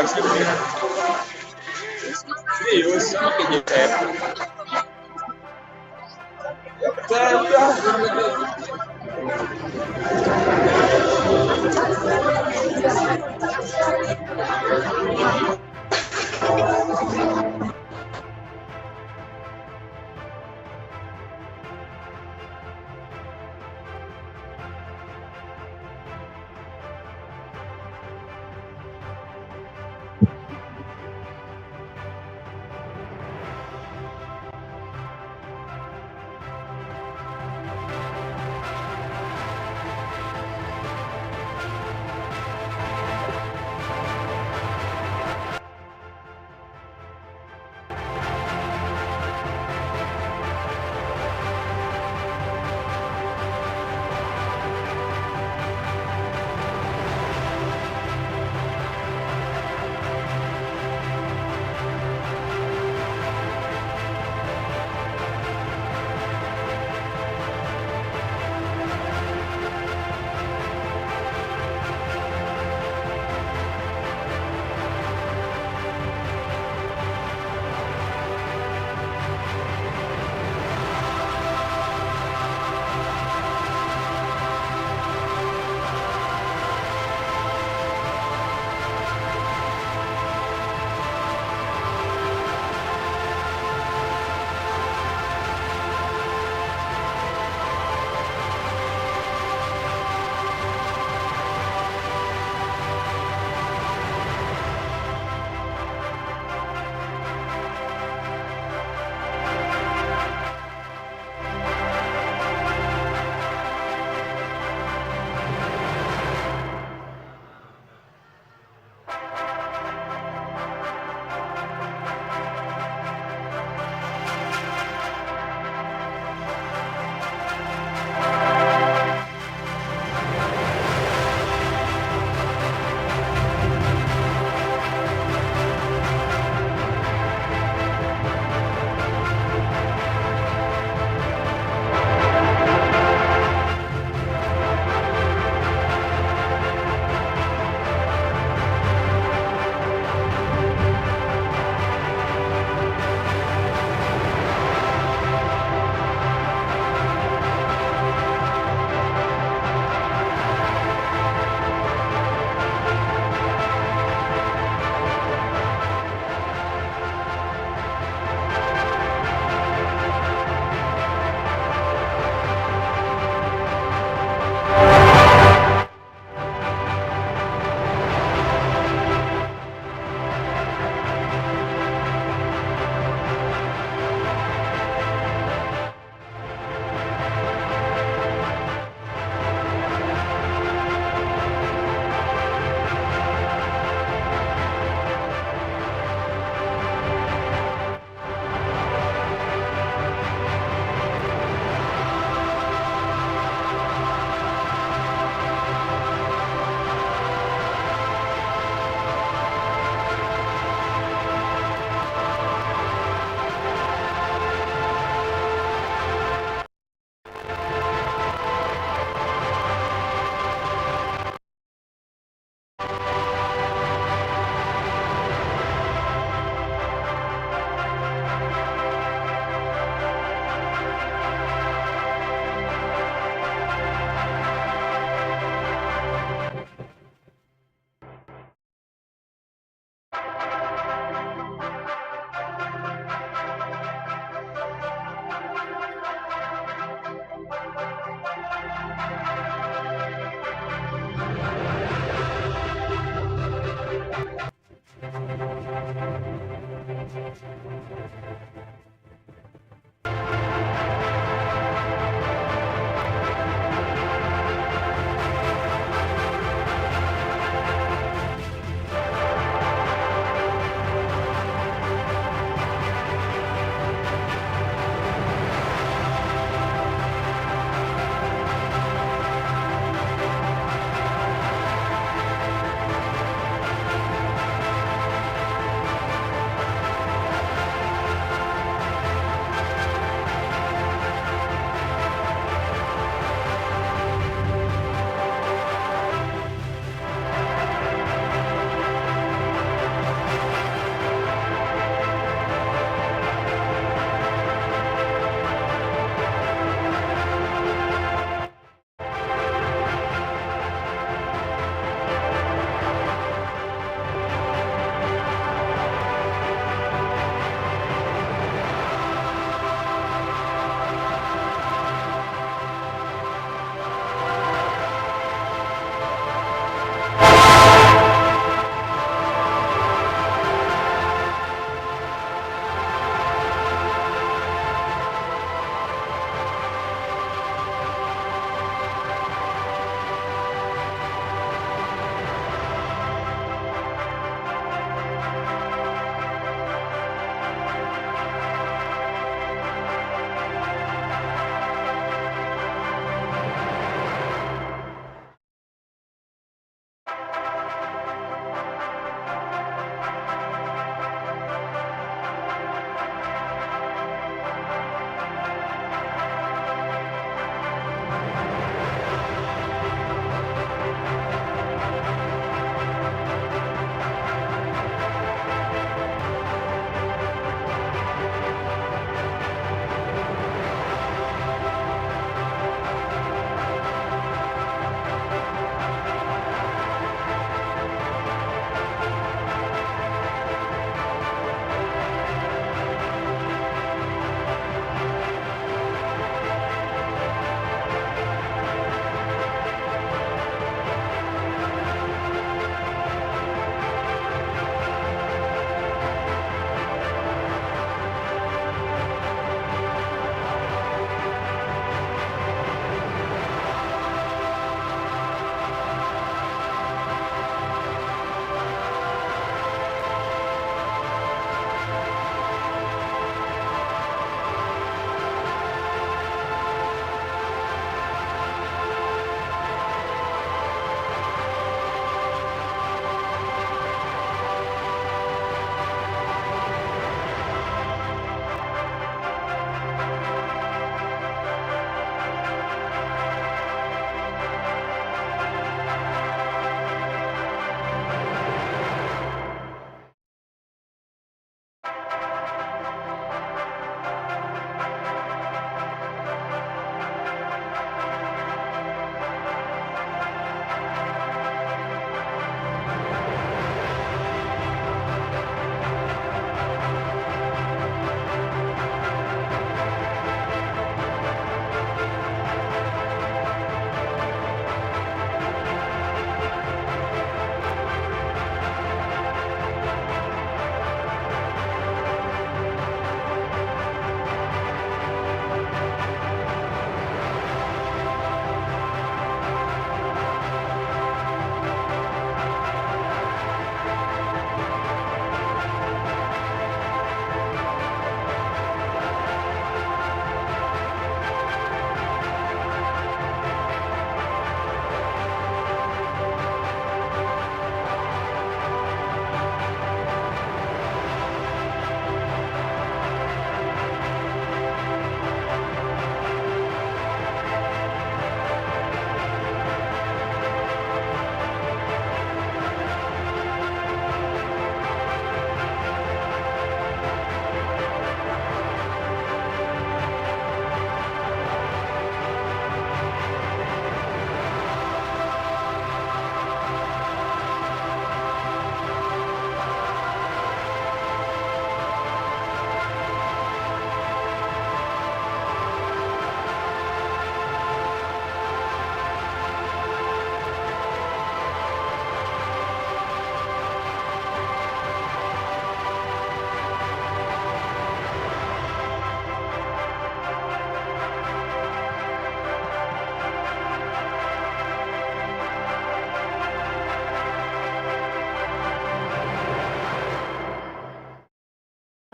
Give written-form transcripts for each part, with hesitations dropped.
harus gitu ya. Serius pakai JPM.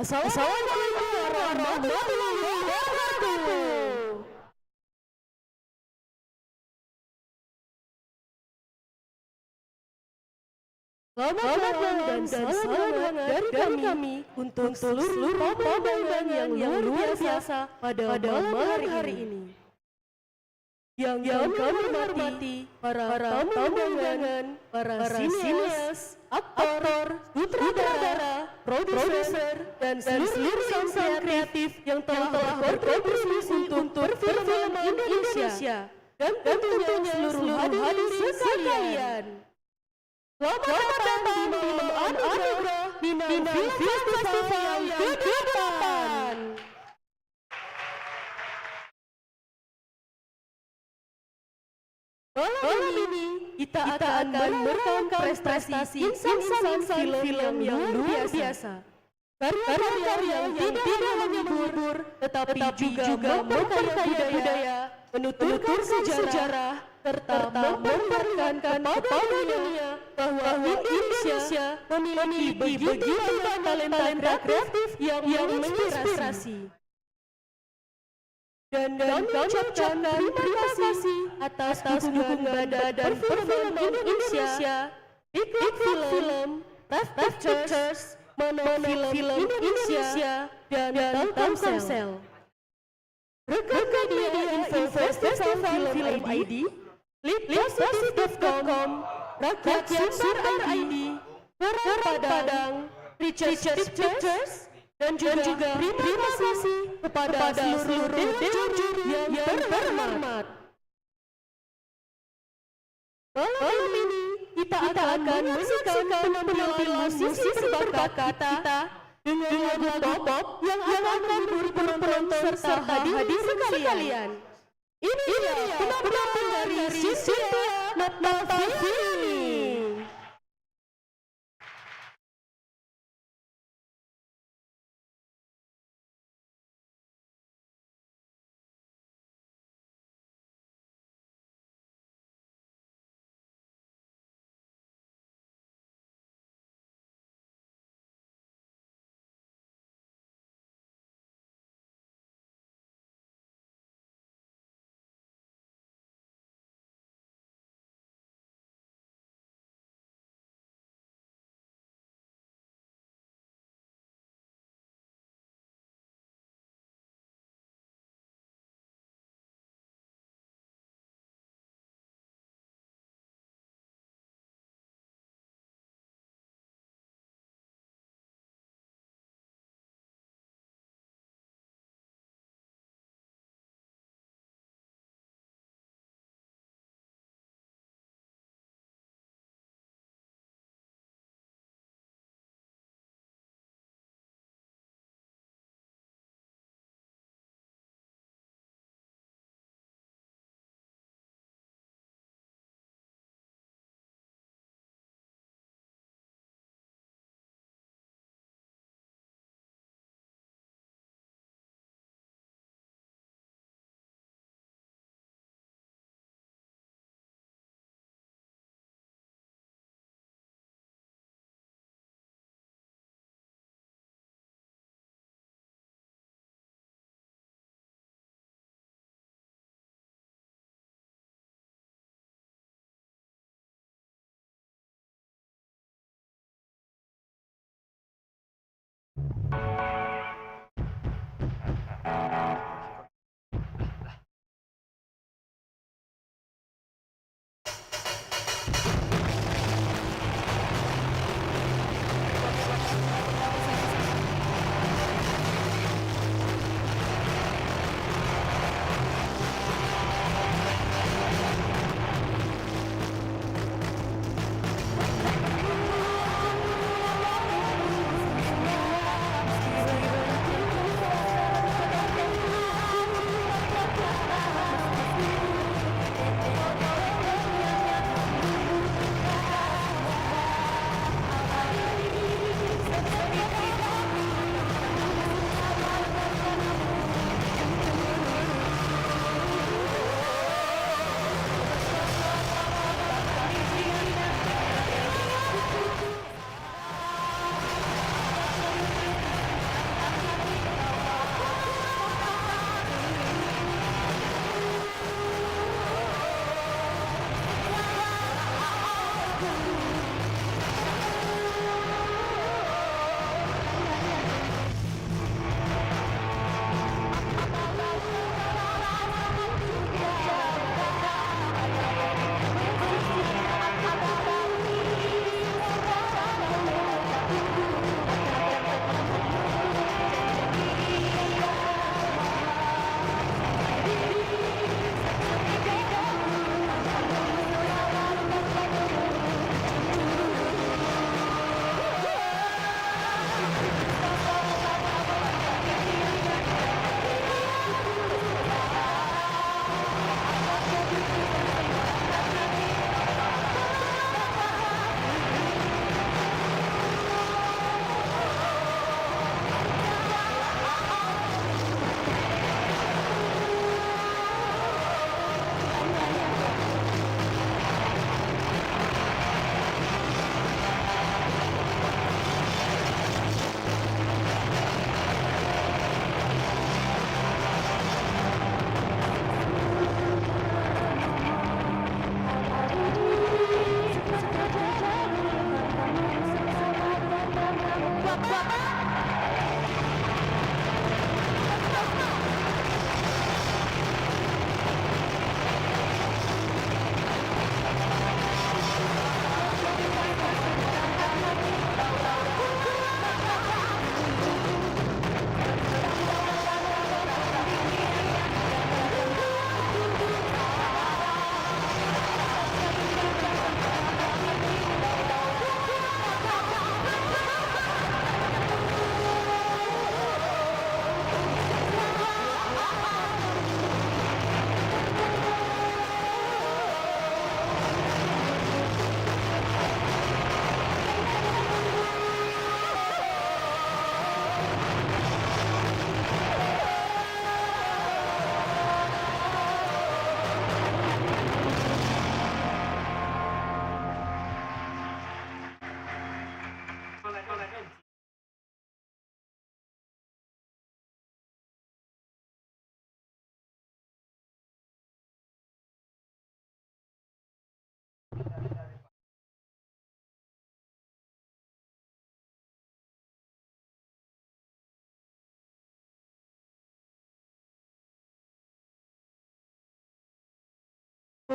Assalamualaikum warahmatullahi wabarakatuh. Selamat malam dan salam hangat dari kami untuk seluruh pembangunan yang luar biasa pada malam hari ini. Yang kami hormati para tamu undangan, para sineas, aktor, sutradara, produser, dan seluruh insan kreatif yang telah berkontribusi untuk perfilman Indonesia, dan tentunya seluruh hadirin sekalian. Selamat datang di Malam Anugerah Minang Film Festival yang ke-8. Malam ini kita akan merekam prestasi insan-insan film yang luar biasa. Karya-karya yang tidak hanya menghibur, tetapi juga memperkaya budaya, menuturkan sejarah, serta memperlihatkan kepada dunia bahwa Indonesia memiliki begitu banyak talenta kreatif yang menginspirasi. Dan mengucapkan terima kasih atas dukungan Badan Perfilman Indonesia, Big Film, Raf Pictures, Mono Film Indonesia, dan Telkomsel. Rekan media info Festival Film ID, Litpositif.com, Rakyat Sumber ID, Perang Padang, Richard Pictures, dan juga terima kasih kepada seluruh juri yang terhormat. Malam ini kita akan menyaksikan penampilan musisi berbakat kita dengan lagu pop yang akan menghibur penonton serta hadirin sekalian. Ini dia penampilan dari Cynthia Natafini.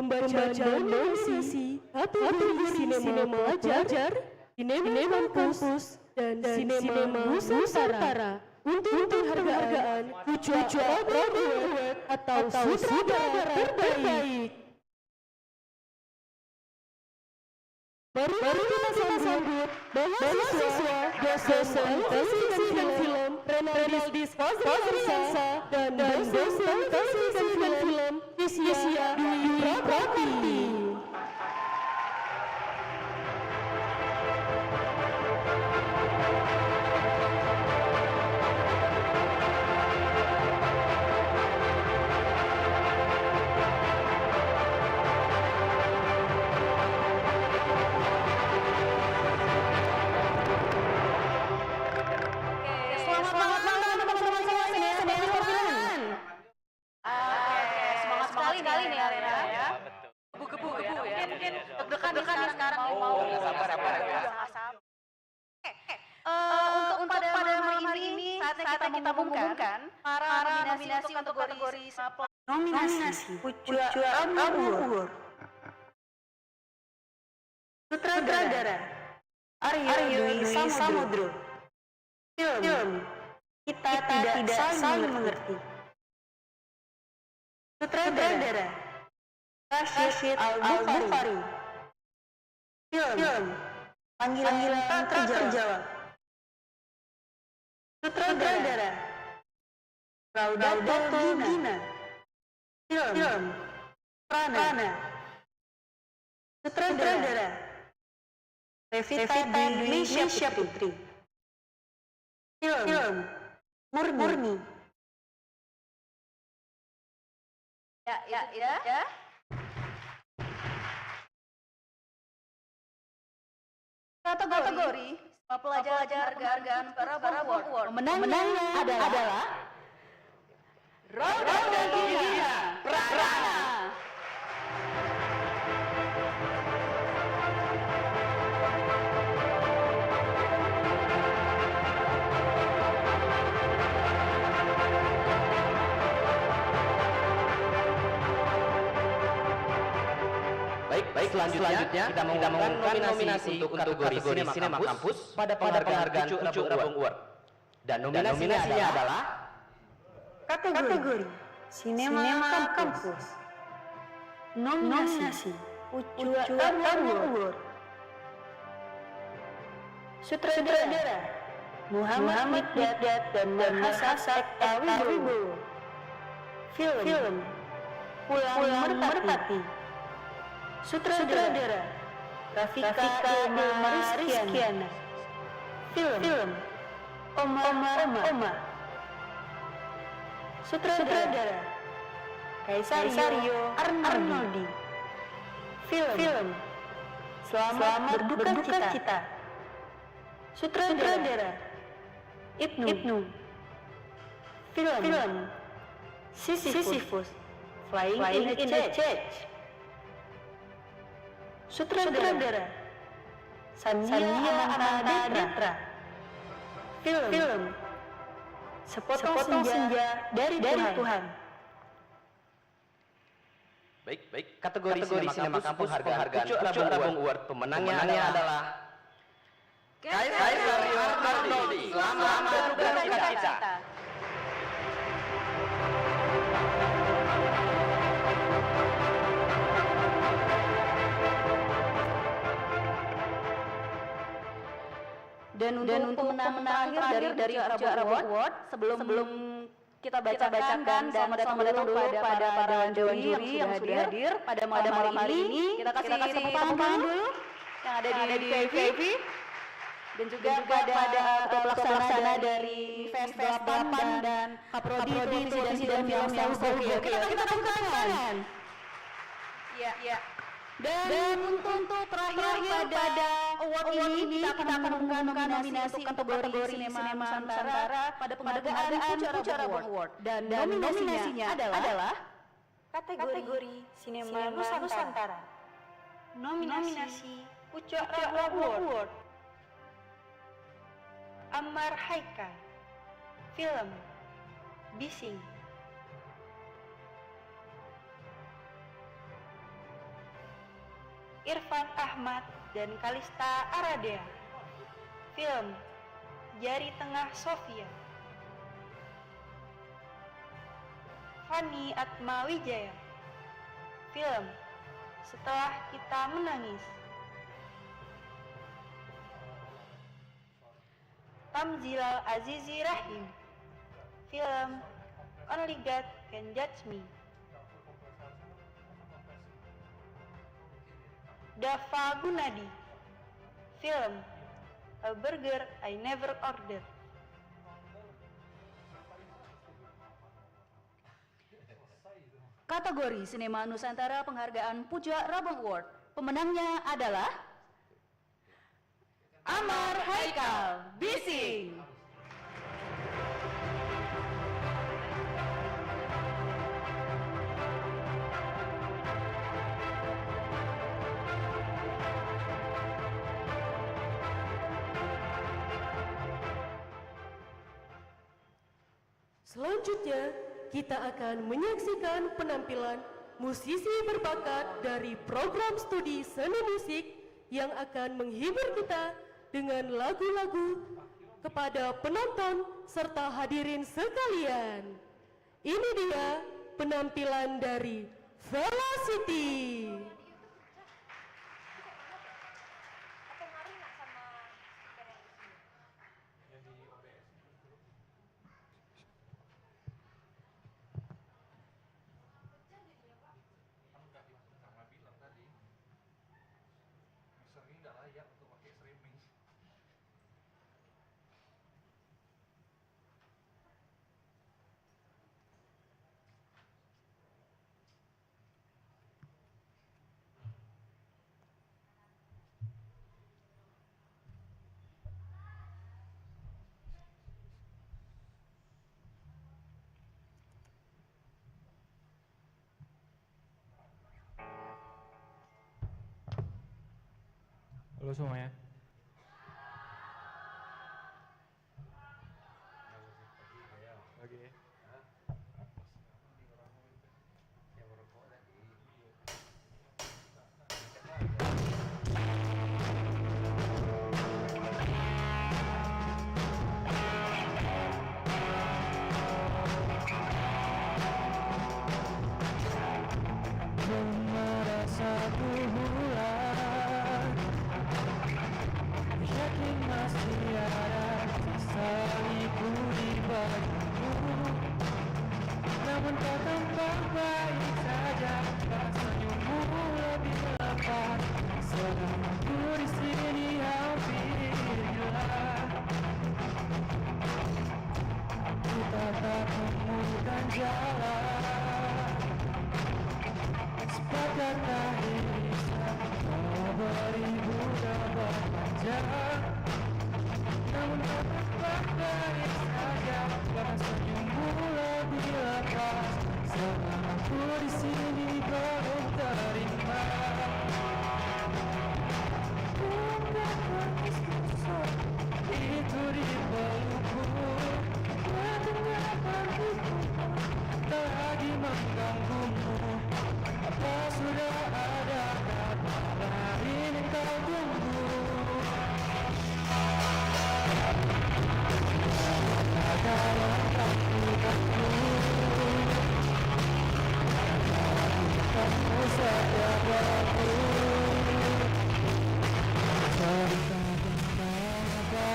pembacaan nominasi kategori sinema pelajar, sinema kampus, dan sinema Nusantara untuk penghargaan Putra Award atau sutradara terbaik. Mari kita sambut mahasiswa, dosen televisi dan film, Renaldis Fazriansa, dan dosen televisi dan film, Isya Dwi Prabati. Dekat-dekat nih sekarang mau sabar ya. Untuk pada malam hari ini saatnya kita mengumumkan para nominasi untuk kategori nominasi Putra Award. Sutradara Aryo Dwi Samudro. Film Kita Tidak Saling Mengerti. Sutradara Rashid Al-Bukhari. Film Panggilan Tak Terjawab. Sutradara Raudatul Gina. Film Prana. Sutradara Revita Dwi Putri. Film Murni. Ya. Kategori pelajar penghargaan para award. Pemenangnya adalah Raudatul Gina Prana. Baik, selanjutnya kita mengumumkan nominasi untuk kategori sinema kampus pada penghargaan Pucu Rabung Award. Dan nominasinya adalah kategori sinema kampus. Nominasi Pucu Rabung Award. Sutradara Muhammad Mikdad dan Mahasa Ektawibowo. Film Pulang Merpati. Sutradara Rafika Ilma Rizkiana. Film Omar. Sutradara Kaisario Arnoldi. Film Selamat Berduka Cita. Sutradara Ibnu. Film Sisyphus Flying in a Cage. Sutradara Sandia Ananta. Film Sepotong Senja dari Tuhan. Baik, kategori sinema kampus penghargaan Pucu Rabung Award. Pemenangnya adalah Kaisario Arnoldi. Selamat berduka cita. Dan untuk pemenang terakhir dari Pucu Rabung Award, sebelum kita bacakan dan selamat datang dulu pada para dewan juri yang sudah hadir pada malam hari ini. Kita kasih tepuk tangan dulu yang ada di VIP dan juga pada pelaksana dari Fest 8 dan Kaprodi Presiden Film yang Oke, kita tepuk tangan. Iya. Dan untuk terakhir pada award ini kita akan mengumumkan nominasi untuk kategori sinema Nusantara pada penghargaan Pucu Rabung Award. Dan nominasinya adalah kategori sinema Nusantara. Nominasi Pucu Rabung Award. Ammar Haika. Film Bising. Irfan Ahmad dan Kalista Aradea. Film Jari Tengah Sofia. Fani Atma Wijaya. Film Setelah Kita Menangis. Tamzilal Azizi Rahim. Film Only God Can Judge Me. Dava Gunadi. Film A Burger I Never Ordered. Kategori Sinema Nusantara Penghargaan Puja Rabang Award. Pemenangnya adalah Amar Haikal Bising. Selanjutnya, kita akan menyaksikan penampilan musisi berbakat dari program studi seni musik yang akan menghibur kita dengan lagu-lagu kepada penonton serta hadirin sekalian. Ini dia penampilan dari Velocity. Halo semuanya. Oke. Merasa bulan, yakin masih ada sisa ibu di bagimu. Namun kau tampak baik saja, senyummu lebih lepas. Selama ku di sini hampir hilang. Kita tak menemukan jalan, sepakat tak bisa beribu dan berpanjang. Namun kau tampak baik saja, karena senyummu lebih lepas. Selama ku di sini belum terima. Bukan berkisah itu di pelukku, mendengar partiku tak lagi mengganggumu. Apa sudah ada kabar ini kau tunggu? Dalam takdirku, kamu setiap waktu. Cerita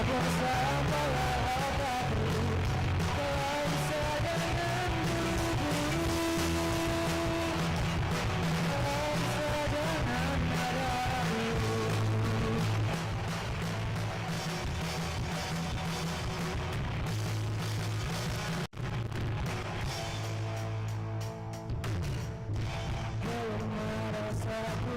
bersamalah tak perlu, kau bisa dengan buru-buru. Kau bisa dengan nada-nada. Belum merasa ku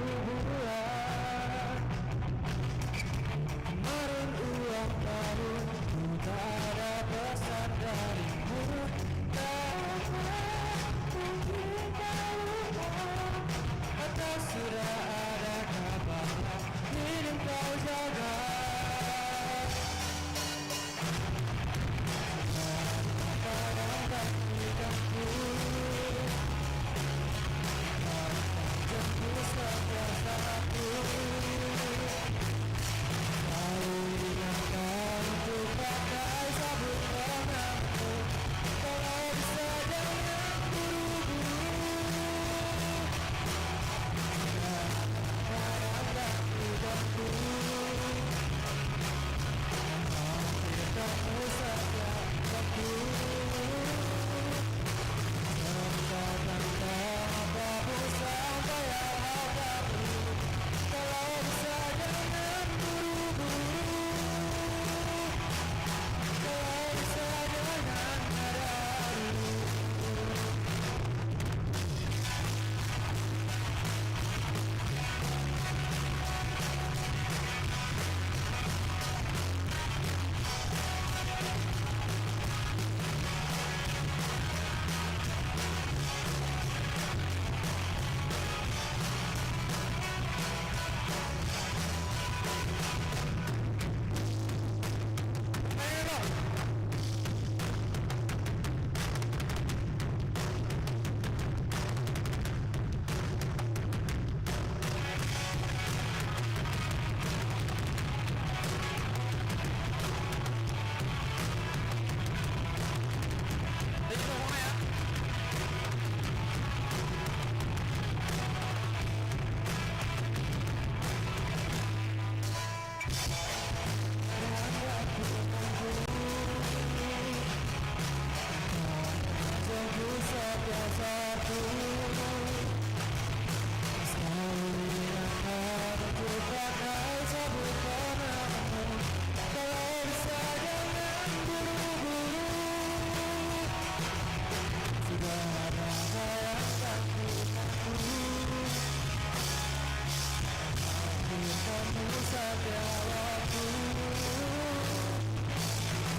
setiap waktu,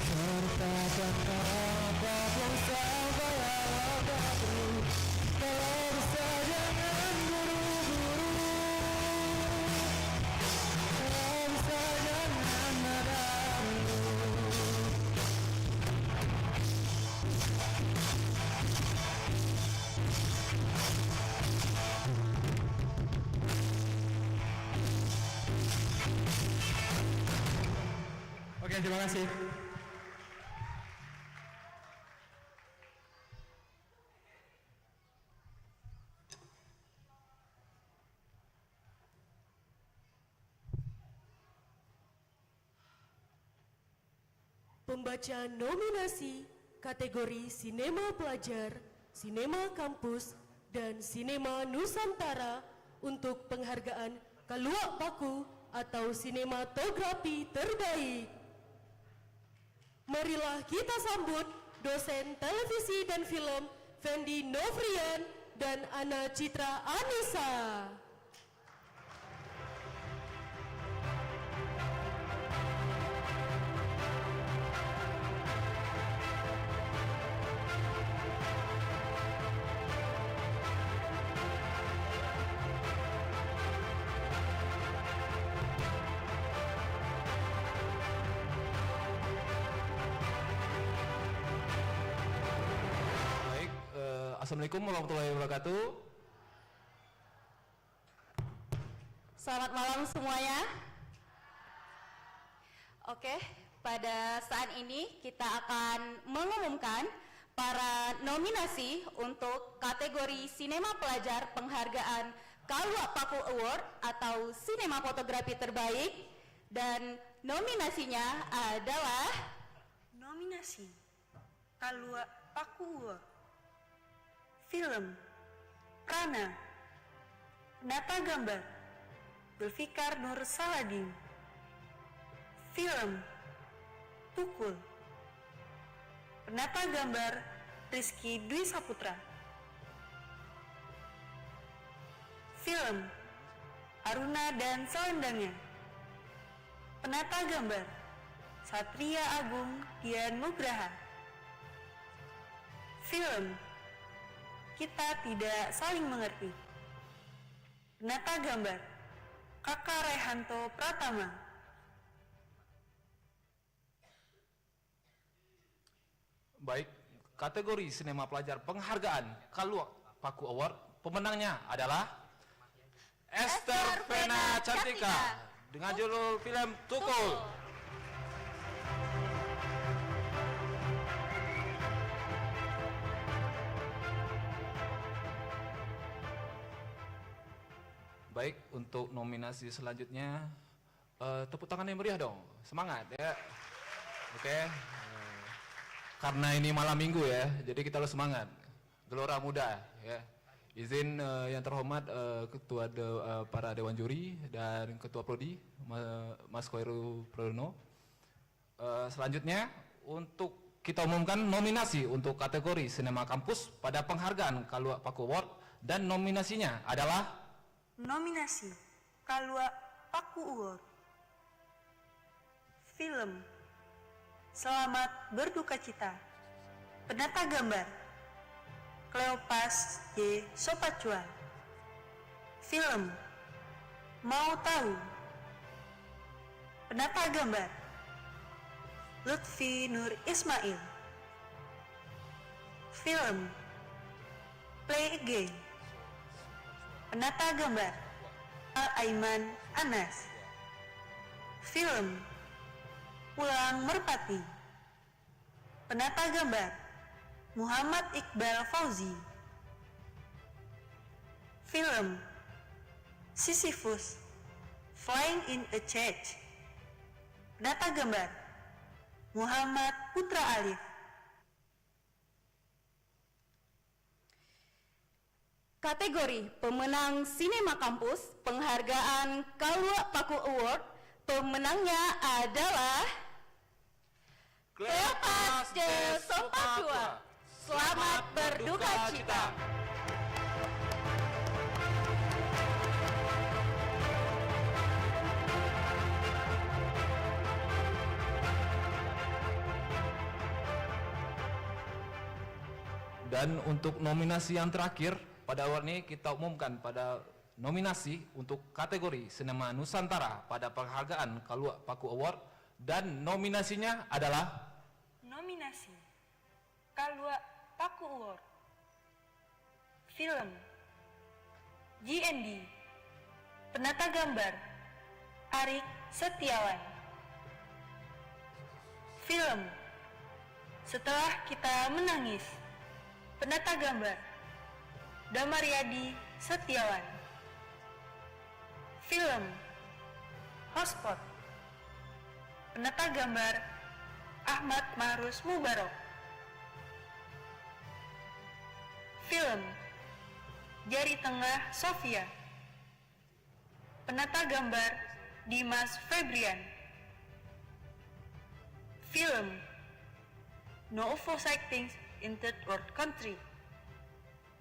sertakan apapun sampai awal tak perlu. Kalau bisa jangan buru-buru, kalau bisa jangan ada dulu. Oke, terima kasih. Pembacaan nominasi kategori Sinema Pelajar, Sinema Kampus, dan Sinema Nusantara untuk penghargaan Kaluak Paku atau sinematografi terbaik. Marilah kita sambut dosen televisi dan film Fendi Novrian dan Ana Citra Anissa. Baik, Assalamualaikum warahmatullahi wabarakatuh. Selamat malam semuanya. Oke, pada saat ini kita akan mengumumkan para nominasi untuk kategori Sinema Pelajar penghargaan Kaluak Paku Award atau Sinema Fotografi Terbaik, dan nominasinya adalah Nominasi Kaluak Paku Award. Film Prana. Penata gambar Zulfikar Nur Saladin. Film Tukul. Penata gambar Rizky Dwi Saputra. Film Aruna dan Selendangnya. Penata gambar Satria Agung Dian Nugraha. Film Kita Tidak Saling Mengerti. Penata gambar Kakak Rehanto Pratama. Baik, kategori Sinema Pelajar penghargaan Kaluak Paku Award, pemenangnya adalah Esther Vena Cantika dengan judul film Tukul. Baik, untuk nominasi selanjutnya, tepuk tangan yang meriah dong, semangat ya. Oke, karena ini malam minggu ya, jadi kita harus semangat. Gelora Muda ya. Izin yang terhormat para Dewan Juri dan Ketua Prodi, Mas Khairu Pradono. Selanjutnya, untuk kita umumkan nominasi untuk kategori Sinema Kampus pada penghargaan Kaluak Paku Award, dan nominasinya adalah Nominasi Kaluak Paku Award. Film Selamat Berduka Cita. Penata gambar Cleopas J. Sopacua. Film Mau Tahu. Penata gambar Lutfi Nur Ismail. Film Play Again. Penata gambar Al-Aiman Anas. Film Pulang Merpati. Penata gambar Muhammad Iqbal Fauzi. Film Sisyphus Flying in a Cage. Penata gambar Muhammad Putra Alif. kategori pemenang Sinema Kampus penghargaan Kaluak Paku Award, pemenangnya adalah Cleopas J. Sopacua. Selamat berduka cita. Dan untuk nominasi yang terakhir pada awal ini kita umumkan pada nominasi untuk kategori Sinema Nusantara pada penghargaan Kaluak Paku Award, dan nominasinya adalah Nominasi Kaluak Paku Award. Film JND. Penata gambar Arik Setiawan. Film Setelah Kita Menangis. Penata gambar Damaryadi Setiawan. Film Hotspot. Penata gambar Ahmad Mahrus Mubarok. Film Jari Tengah Sofia. Penata gambar Dimas Febrian. Film No UFO Sightings in Third World Country.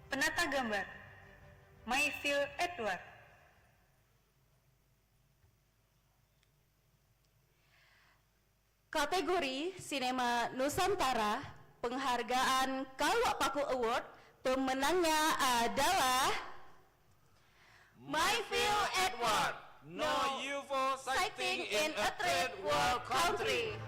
Penata gambar Mayfield Edward. Kategori Sinema Nusantara penghargaan Kaluak Paku Award, pemenangnya adalah Mayfield Edward. No UFO Sighting in a Third World Country.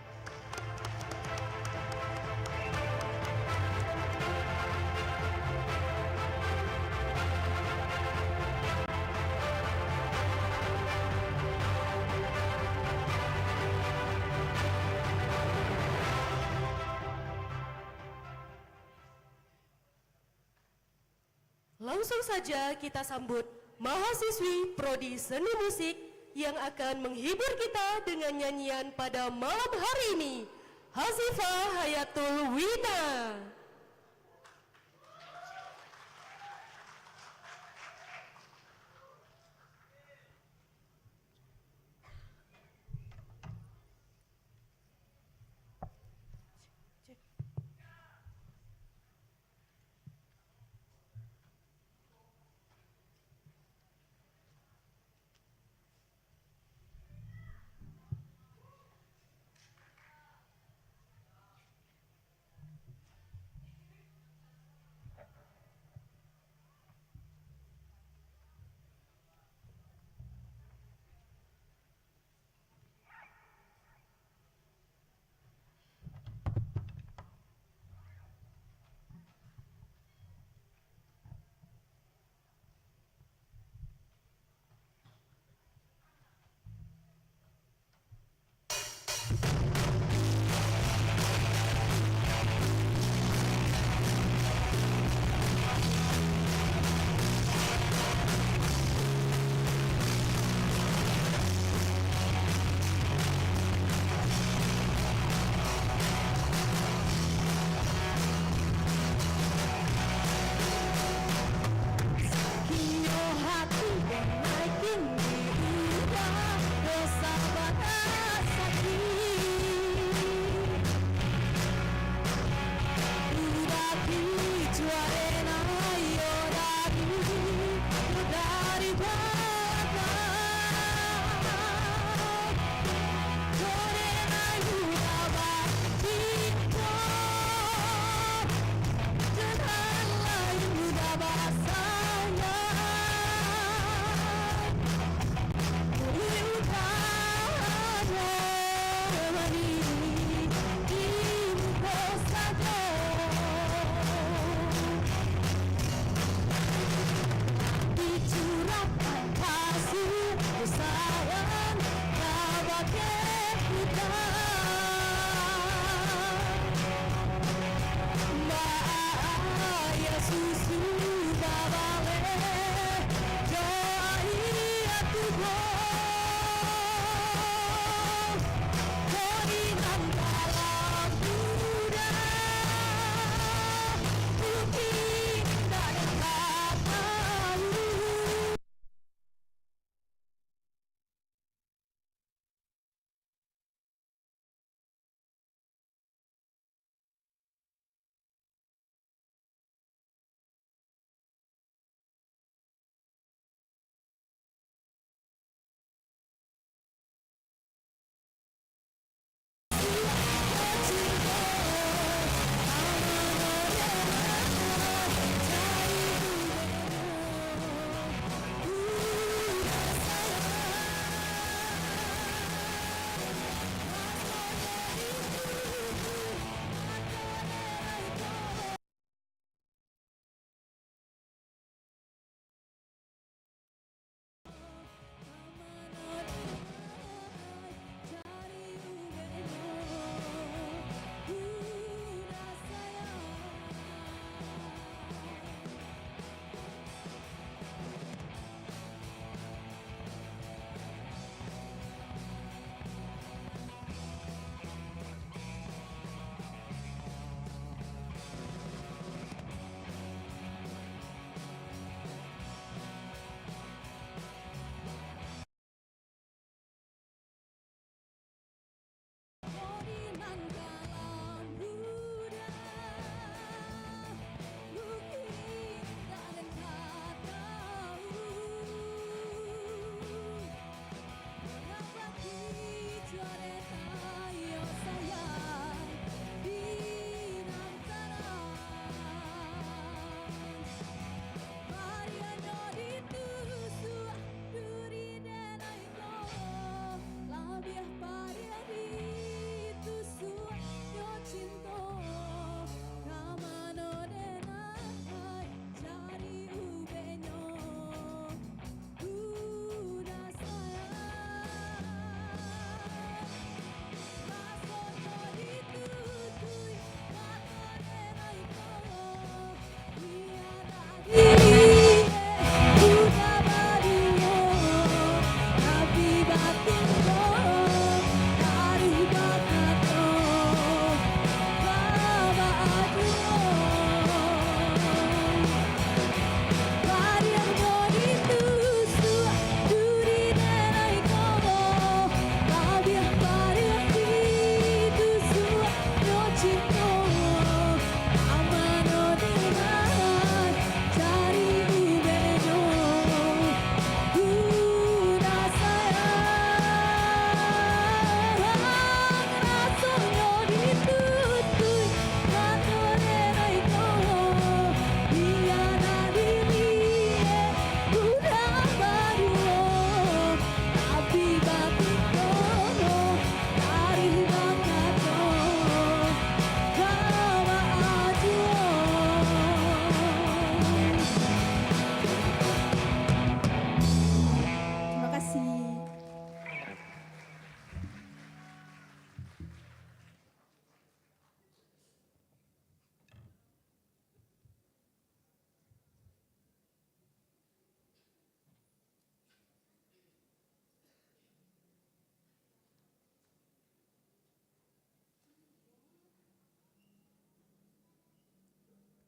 Langsung saja kita sambut mahasiswi Prodi Seni Musik yang akan menghibur kita dengan nyanyian pada malam hari ini. Hasifah Hayatul Wina.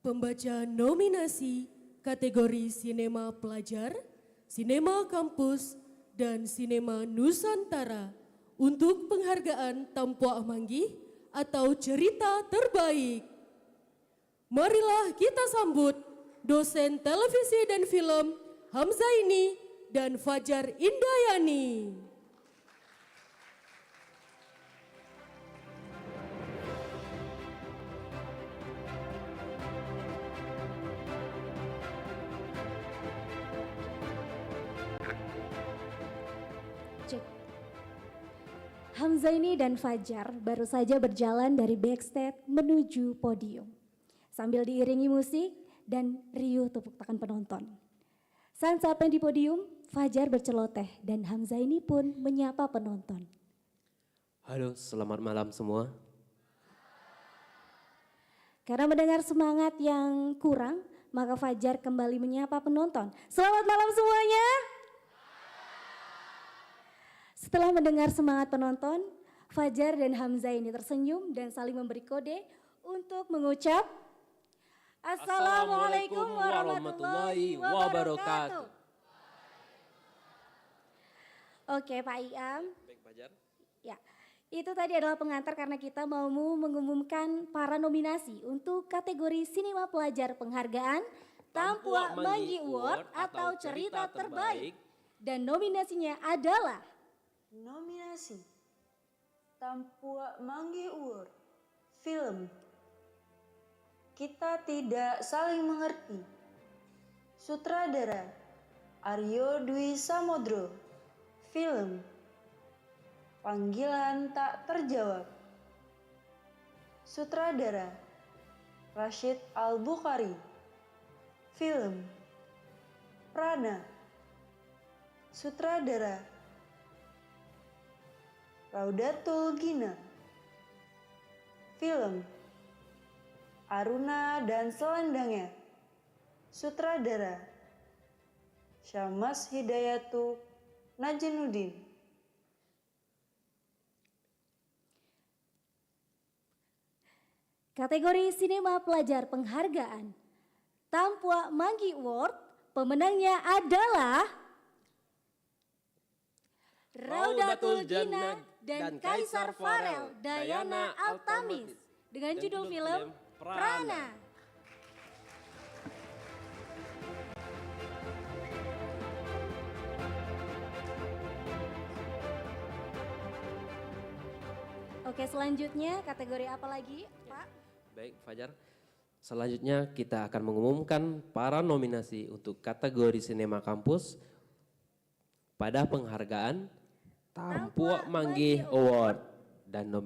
Pembaca nominasi kategori sinema pelajar, sinema kampus, dan sinema Nusantara untuk penghargaan Tampuak Manggih atau cerita terbaik. Marilah kita sambut dosen televisi dan film Hamzaini dan Fajar Indayani. Cek. Hamzaini dan Fajar baru saja berjalan dari backstage menuju podium. Sambil diiringi musik dan riuh tepuk tangan penonton. Saat sampai di podium, Fajar berceloteh dan Hamzaini pun menyapa penonton. Halo, selamat malam semua. Karena mendengar semangat yang kurang, maka Fajar kembali menyapa penonton. Selamat malam semuanya. Setelah mendengar semangat penonton, Fajar dan Hamzaini tersenyum dan saling memberi kode untuk mengucap Assalamualaikum warahmatullahi wabarakatuh. Oke Pak Iam. Baik, Fajar. Ya, itu tadi adalah pengantar karena kita mau mengumumkan para nominasi untuk kategori sinema pelajar penghargaan Tampuak Manggih Award atau cerita terbaik. Dan nominasinya adalah Nominasi Tampuak Manggih Award Film Kita Tidak Saling Mengerti. Sutradara Aryo Dwi Samodro. Film Panggilan Tak Terjawab. Sutradara Rashid Al-Bukhari. Film Prana. Sutradara Raudatul Gina. Film Aruna dan Selendangnya. Sutradara Syamas Hidayatu Najinuddin. kategori sinema pelajar penghargaan Tampuak Manggih Award. Pemenangnya adalah Raudatul Gina dan Kaisar Farel Dayana Altamis dengan judul film Prana. Oke, selanjutnya kategori apa lagi, Pak? Baik, Fajar. Selanjutnya kita akan mengumumkan para nominasi untuk kategori sinema kampus pada penghargaan Tampuak Manggih Award dan nominasi